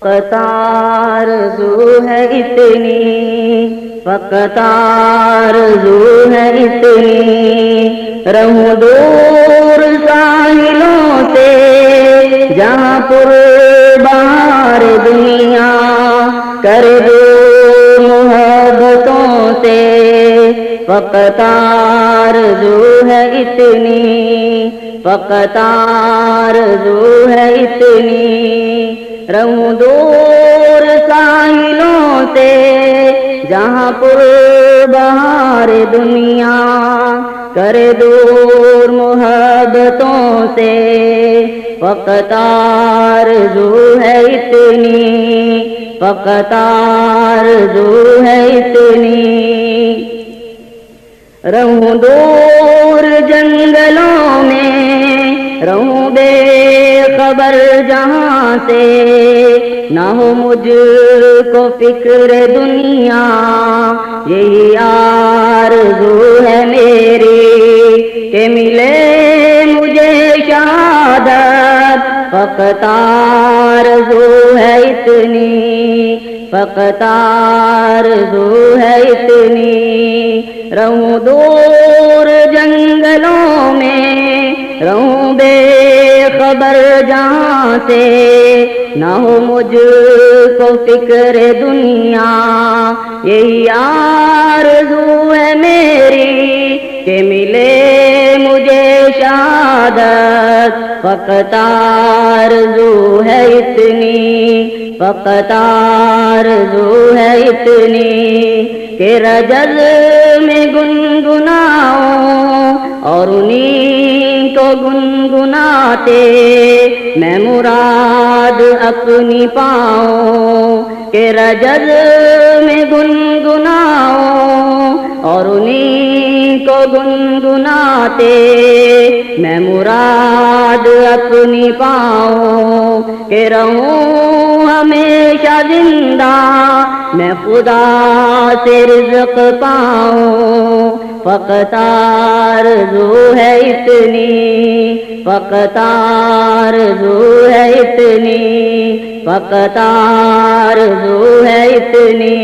فقط آرزو ہے اتنی، فقط آرزو ہے اتنی، رہوں دور ساحلوں سے جہاں پر بہار دنیا، کر دو محبتوں سے، فقط آرزو ہے اتنی، فقط آرزو ہے اتنی، رہوں دور ساحلوں سے جہاں پر بہار دنیا، کر دور محبتوں سے، فقط آرزو ہے اتنی، فقط آرزو ہے اتنی، رہوں دور جنگلوں میں، رہوں بے خبر جہاں سے، نہ ہو مجھ کو فکر دنیا، یہی آرزو ہے میری کہ ملے مجھے شہادت، فقط آرزو ہے اتنی، فقط آرزو ہے اتنی، رہوں دور جنگلوں میں، رہوں بے خبر جہاں سے، نہ ہو مجھ کو فکر دنیا، یہی آرزو ہے میری کہ ملے مجھے شہادت، فقط آرزو ہے اتنی، فقط آرزو ہے اتنی، کہ رجز میں گنگناؤں اور انہیں کو گنگناتے میں مراد اپنی پاؤں، کہ رجز میں گنگناؤں اور انہیں کو گنگناتے میں مراد اپنی پاؤں، کہ رہوں ہمیشہ زندہ میں خدا سے رزق پاؤں، فقط آرزو ہے اتنی، فقط آرزو ہے اتنی، فقط آرزو ہے اتنی،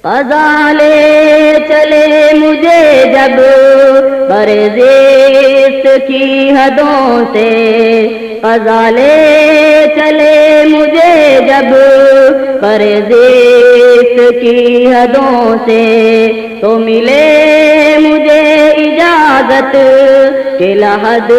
قضا لے چلے مجھے جب پرہیز کی حدوں سے، قضا لے چلے مجھے جب پرہیز کی حدوں سے، تو ملے مجھے اجازت کہ لحد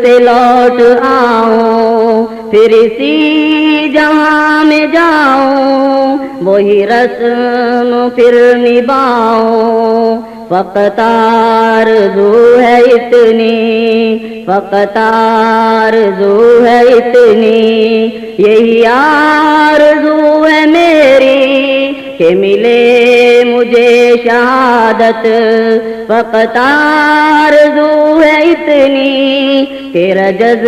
سے لوٹ آؤں، پھر اسی جہاں میں جاؤں وہی رسم پھر نبھاؤں، فقط آرزو ہے اتنی، فقط آرزو ہے اتنی، یہی آرزو ہے میری کہ ملے مجھے شہادت، فقط آرزو ہے اتنی کہ رجز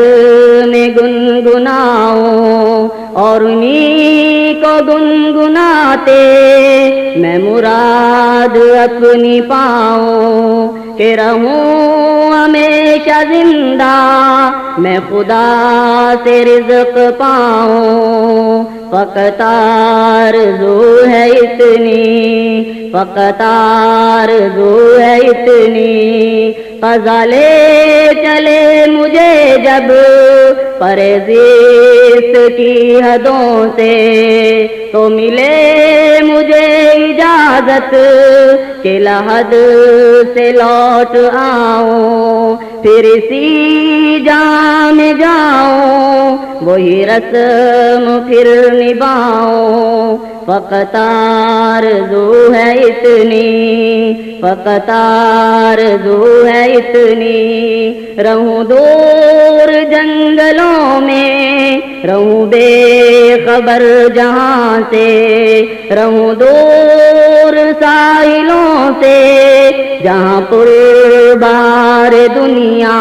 میں گنگناؤں اور انہیں کو گنگناتے میں مراد اپنی پاؤں، کہ رہوں ہمیشہ زندہ میں خدا سے رزق پاؤں، فقط آرزو ہے اتنی، فقط آرزو ہے اتنی، قضا لے چلے مجھے جب پرہیز کی حدوں سے، تو ملے مجھے اجازت کہ لحد سے لوٹ آؤں، پھر اسی جہاں میں جاؤں وہی رسم پھر نبھاؤں، فقط آرزو ہے اتنی، فقط آرزو ہے اتنی، رہوں دور جنگلوں میں، رہوں بے خبر جہاں سے، رہوں دور ساحلوں سے جہاں پر بہار دنیا،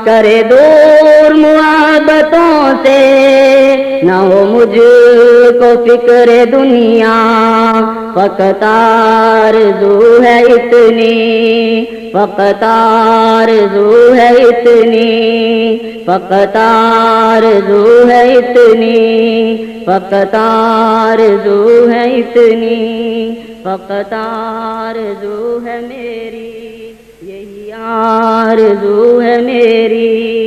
کرے دور محبتوں سے، نہ ہو مجھ کو فکر دنیا فقط آرزو ہے اتنی، فقط آرزو ہے اتنی، فقط آرزو ہے اتنی، فقط آرزو ہے اتنی، فقط آرزو ہے میری، یہی آرزو ہے میری،